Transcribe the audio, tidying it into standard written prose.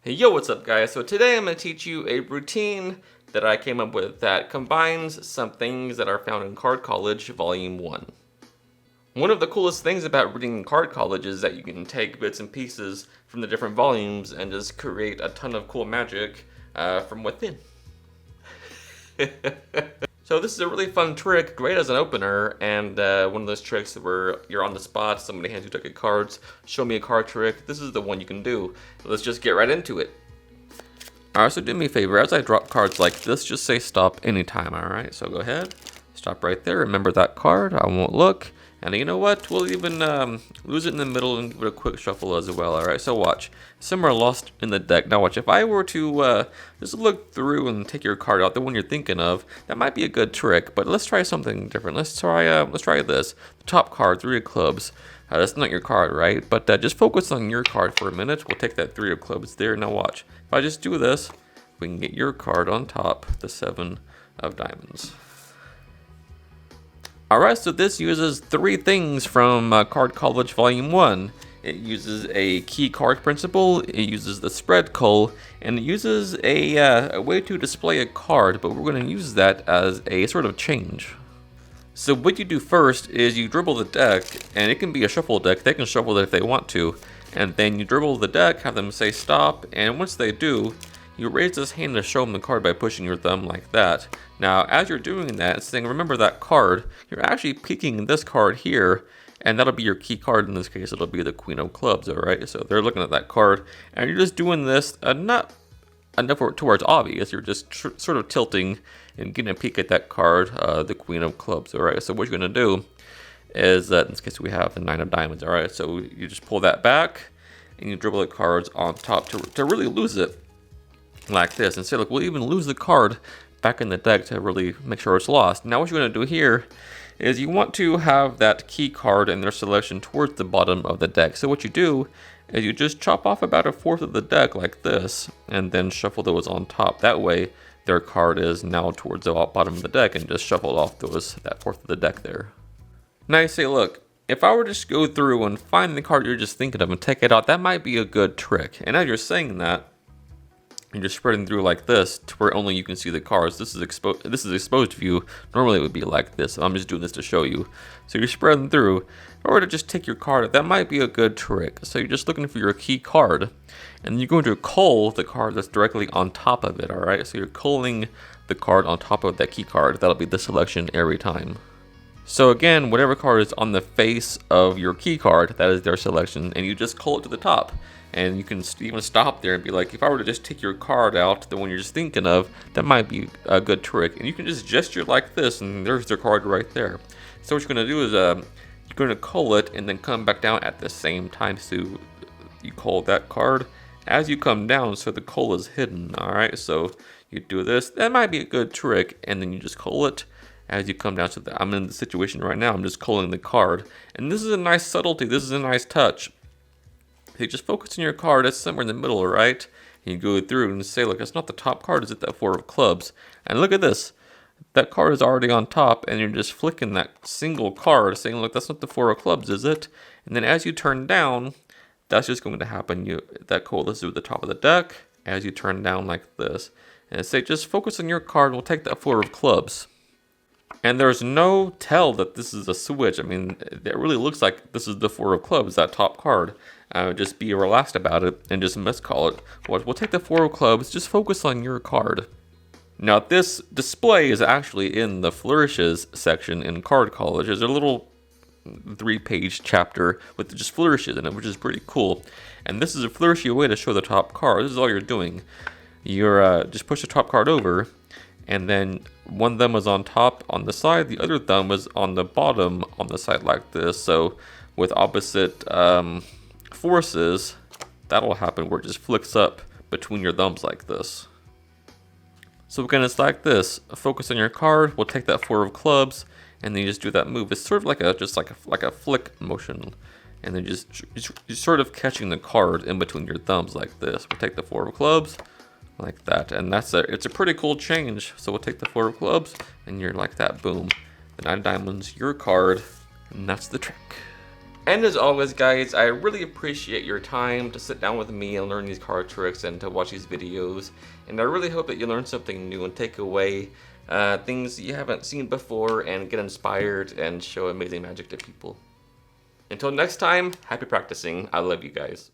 Yo, what's up guys? So today I'm going to teach you a routine that I came up with that combines some things that are found in Card College Volume 1. One of the coolest things about reading Card College is that you can take bits and pieces from the different volumes and just create a ton of cool magic from within. So this is a really fun trick, great as an opener, and one of those tricks where you're on the spot, somebody hands you a deck of cards, show me a card trick. This is the one you can do. Let's just get right into it. Alright, so do me a favor, as I drop cards like this, just say stop anytime, alright? So go ahead, stop right there, remember that card, I won't look. And you know what, we'll even lose it in the middle and give it a quick shuffle as well, alright? So watch, some are lost in the deck. Now watch, if I were to just look through and take your card out, the one you're thinking of, that might be a good trick, but let's try something different. Let's try this. The top card, 3 of clubs. That's not your card, right? But just focus on your card for a minute. We'll take that 3 of clubs there. Now watch, if I just do this, we can get your card on top, the 7 of diamonds. Alright, so this uses 3 things from Card College Volume 1. It uses a key card principle, it uses the spread cull, and it uses a way to display a card, but we're going to use that as a sort of change. So what you do first is you dribble the deck, and it can be a shuffle deck, they can shuffle it if they want to, and then you dribble the deck, have them say stop, and once they do, you raise this hand to show them the card by pushing your thumb like that. Now, as you're doing that, it's saying, remember that card, you're actually peeking this card here, and that'll be your key card. In this case, it'll be the Queen of Clubs, alright? So they're looking at that card, and you're just doing this, not enough towards obvious, you're just sort of tilting and getting a peek at that card, the Queen of Clubs, alright? So what you're going to do is, in this case, we have the 9 of diamonds, alright? So you just pull that back, and you dribble the cards on top to really lose it. Like this, and say, look, we'll even lose the card back in the deck to really make sure it's lost. Now what you're going to do here is you want to have that key card and their selection towards the bottom of the deck. So what you do is you just chop off about 1/4 of the deck like this, and then shuffle those on top. That way their card is now towards the bottom of the deck, and just shuffle off that 1/4 of the deck there. Now you say, look, if I were to just go through and find the card you're just thinking of and take it out, that might be a good trick. And as you're saying that, you're just spreading through like this to where only you can see the cards. This is exposed view. Normally it would be like this. I'm just doing this to show you. So you're spreading through. If I were to just take your card, that might be a good trick. So you're just looking for your key card, and you're going to cull the card that's directly on top of it. All right. So you're culling the card on top of that key card. That'll be the selection every time. So again, whatever card is on the face of your key card, that is their selection, and you just cull it to the top. And you can even stop there and be like, if I were to just take your card out, the one you're just thinking of, that might be a good trick. And you can just gesture like this, and there's their card right there. So what you're going to do is you're going to cull it and then come back down at the same time. So you cull that card as you come down, so the cull is hidden. Alright, so you do this. That might be a good trick. And then you just cull it as you come down. So I'm in the situation right now, I'm just culling the card. And this is a nice subtlety, this is a nice touch. You just focus on your card, it's somewhere in the middle, right? And you go through and say, look, it's not the top card, is it that 4 of clubs? And look at this, that card is already on top, and you're just flicking that single card, saying, look, that's not the 4 of clubs, is it? And then as you turn down, that's just going to happen. That coalesces at the top of the deck, as you turn down like this. And say, just focus on your card, we'll take that 4 of clubs. And there's no tell that this is a switch. I mean, it really looks like this is the 4 of clubs, that top card. Just be relaxed about it and just miscall it. We'll take the 4 of clubs, just focus on your card. Now this display is actually in the flourishes section in Card College. There's a little 3-page chapter with just flourishes in it, which is pretty cool. And this is a flourishy way to show the top card. This is all you're doing. You're just push the top card over, and then one thumb is on top on the side, the other thumb is on the bottom on the side like this. So with opposite forces, that'll happen where it just flicks up between your thumbs like this. So again, it's like this. Focus on your card, we'll take that 4 of clubs, and then you just do that move. It's sort of like a flick motion, and then you're sort of catching the card in between your thumbs like this. We'll take the 4 of clubs like that, and it's a pretty cool change. So we'll take the 4 of clubs, and you're like that, boom. The 9 of diamonds, your card, and that's the trick. And as always, guys, I really appreciate your time to sit down with me and learn these card tricks and to watch these videos. And I really hope that you learn something new and take away things you haven't seen before and get inspired and show amazing magic to people. Until next time, happy practicing. I love you guys.